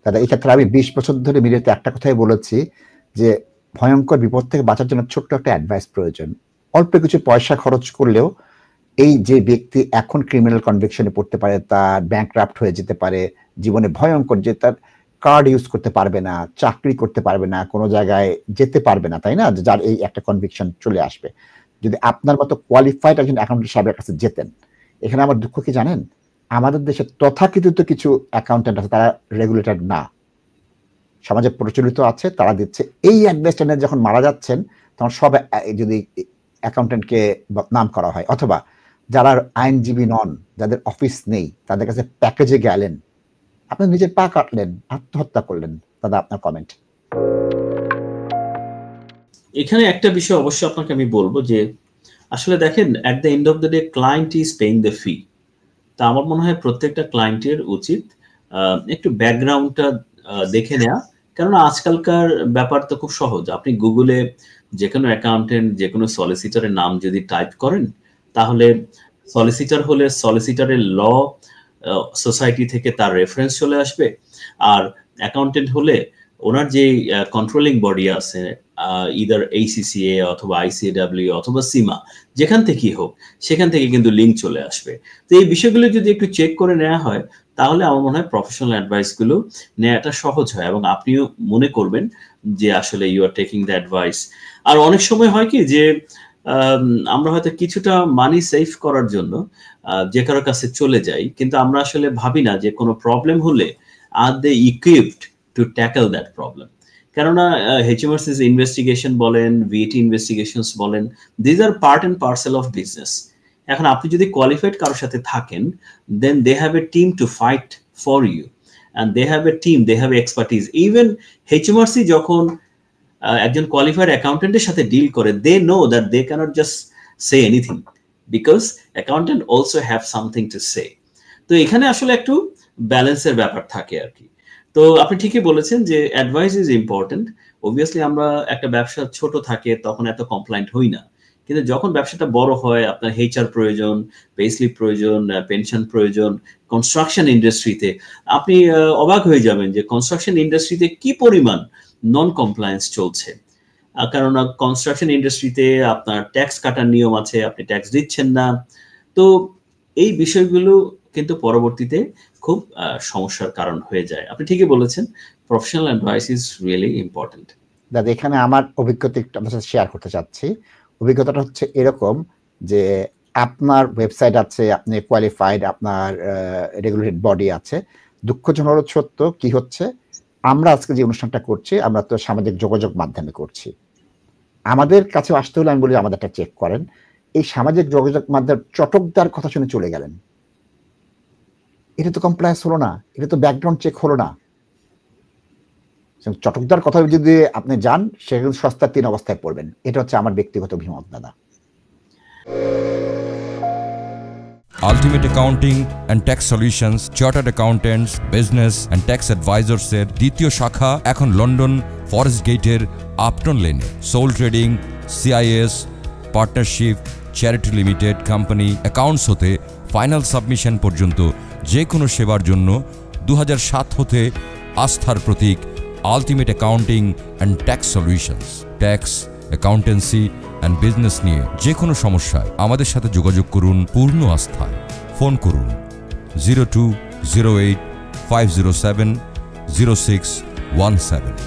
দাদা এই ক্ষেত্রে আমি 20 বছর ধরে মিডিয়াতে একটা কথাই বলেছি যে ভয়ঙ্কর বিপদ থেকে বাঁচার জন্য ছোট্ট একটা অ্যাডভাইস প্রয়োজন। অল্প কিছু পয়সা খরচ করলেও এই যে ব্যক্তি এখন ক্রিমিনাল কনভিকশনে পড়তে পারে, তার ব্যাংকরাপ্ট হয়ে যেতে পারে, জীবনে ভয়ঙ্কর যে তার কার্ড ইউজ করতে পারবে না, চাকরি করতে পারবে না, কোনো জায়গায় যেতে পারবে না, তাই না? যার এই একটা কনভিকশন চলে আসবে। যদি আপনার মতো কোয়ালিফাইড একজন অ্যাকাউন্টেন্ট সাহেবের কাছে যেতেন, এখানে আমার দুঃখ কি জানেন? আমাদের দেশে তথাকথিত কিছু অ্যাকাউন্টেন্ট আছে, তারা রেগুলেটেড না, সমাজে প্রচলিত আছে, তারা দিচ্ছে। এই অ্যাডভাইসটা নিয়ে যখন মারা যাচ্ছেন তখন সব যদি অ্যাকাউন্টেন্টকে বদনাম করা হয়, অথবা যারা আইনজীবী নন, যাদের অফিস নেই, তাদের কাছে প্যাকেজে গেলেন, আপনি নিজের পা কাটলেন, আত্মহত্যা করলেন। দাদা আপনার কমেন্ট। এখানে একটা বিষয় অবশ্যই আপনাকে আমি বলবো যে আসলে দেখেন, at the end of the day client is paying the fee. তা আমার মনে হয় প্রত্যেকটা ক্লায়েন্টের উচিত একটু ব্যাকগ্রাউন্ডটা দেখে নেওয়া, কেননা আজকালকার ব্যাপার তো খুব সহজ। আপনি গুগলে যে কোনো অ্যাকাউন্টেন্ট, যে কোনো সলিসিটরের নাম যদি টাইপ করেন, তাহলে সলিসিটর হলে সলিসিটরের ল সোসাইটি থেকে তার রেফারেন্স চলে আসবে, আর অ্যাকাউন্টেন্ট হলে ওনার যে কন্ট্রোলিং বডি আছে, ইদার ACCA অথবা ICAW অথবা সিমা, যেখান থেকেই হোক সেখান থেকে কিন্তু লিঙ্ক চলে আসবে। তো এই বিষয়গুলো যদি একটু চেক করে নেওয়া হয়, তাহলে আমার মনে হয় প্রফেশনাল অ্যাডভাইসগুলো নেওয়াটা সহজ হয়, এবং আপনিও মনে করবেন যে আসলে you are taking the advice. আর অনেক সময় হয় কি যে আমরা হয়তো কিছুটা মানি সেভ করার জন্য যে কারোর কাছে চলে যাই, কিন্তু আমরা আসলে ভাবি না যে কোনো প্রবলেম হলে are they equipped to tackle that problem. কেননা HMRC's ইনভেস্টিগেশন বলেন, VAT ইনভেস্টিগেশনস বলেন, these are part and parcel of business. এখন আপনি যদি কোয়ালিফাইড কারোর সাথে থাকেন, then they have a team to fight for you, and they have a team, they have expertise. Even HMRC যখন একজন কোয়ালিফাইড অ্যাকাউন্টেন্টের সাথে ডিল করে, they know that they cannot just say anything, because accountant also have something to say. তো এখানে আসলে একটু ব্যালেন্সের ব্যাপার থাকে আর কি। তো আপনি ঠিকই বলেছেন যে অ্যাডভাইস ইজ ইম্পর্টেন্ট। অবভিয়াসলি আমরা একটা ব্যবসা ছোট থাকে তখন এত কমপ্লায়েন্ট হই না, কিন্তু যখন ব্যবসাটা বড় হয়, আপনার HR প্রয়োজন, পেস্লিপ প্রয়োজন, পেনশন প্রয়োজন। কনস্ট্রাকশন ইন্ডাস্ট্রিতে আপনি অবাক হয়ে যাবেন যে কনস্ট্রাকশন ইন্ডাস্ট্রিতে কি পরিমাণ নন কমপ্লায়েন্স চলছে। কেননা কনস্ট্রাকশন ইন্ডাস্ট্রিতে আপনার ট্যাক্স কাটার নিয়ম আছে, আপনি ট্যাক্স দিচ্ছেন না। তো এই বিষয়গুলো কিন্তু পরবর্তীতে খুব সমস্যার কারণ হয়ে যায়। আপনি ঠিকই বলেছেন, professional advice is really important. দাদা এখানে আমার অভিজ্ঞতা একটু আপনার সাথে শেয়ার করতে চাচ্ছি। অভিজ্ঞতাটা হচ্ছে এরকম যে আপনার ওয়েবসাইট আছে, আপনি কোয়ালিফাইড, আপনার রেগুলেটেড বডি আছে। দুঃখজনক সত্য কি হচ্ছে, আমরা আজকে যে অনুষ্ঠানটা করছি, আমরা তো সামাজিক যোগাযোগ মাধ্যমে করছি। আমাদের কাছে আসতে হলে আমি বলি আমাদেরটা চেক করেন। এই সামাজিক যোগাযোগ মাধ্যম চটকদার কথা শুনে চলে গেলেন, এটা তো কমপ্লায়েন্স হলো না, এটা তো ব্যাকগ্রাউন্ড চেক হলো না। চটকদার কথা যদি আপনি যান, সেখানে সস্তার 3 অবস্থায় পড়বেন। এটা হচ্ছে আমার ব্যক্তিগত অভিমত দাদা। Ultimate Accounting and Tax Solutions, Chartered Accountants, Business and Tax Advisors এর দ্বিতীয় শাখা এখন লন্ডন ফরেস্ট গেটের আপটন লেনে। Sole trading, CIS, partnership, charity limited company, accounts হতে ফাইনাল সাবমিশন পর্যন্ত যে কোনো সেবার জন্য 2007 হতে আস্থার প্রতীক ultimate accounting and tax solutions. Tax, accountancy and business নিয়ে যে কোনো সমস্যায় আমাদের সাথে যোগাযোগ করুন পূর্ণ আস্থায়। ফোন করুন 0208 507 0617।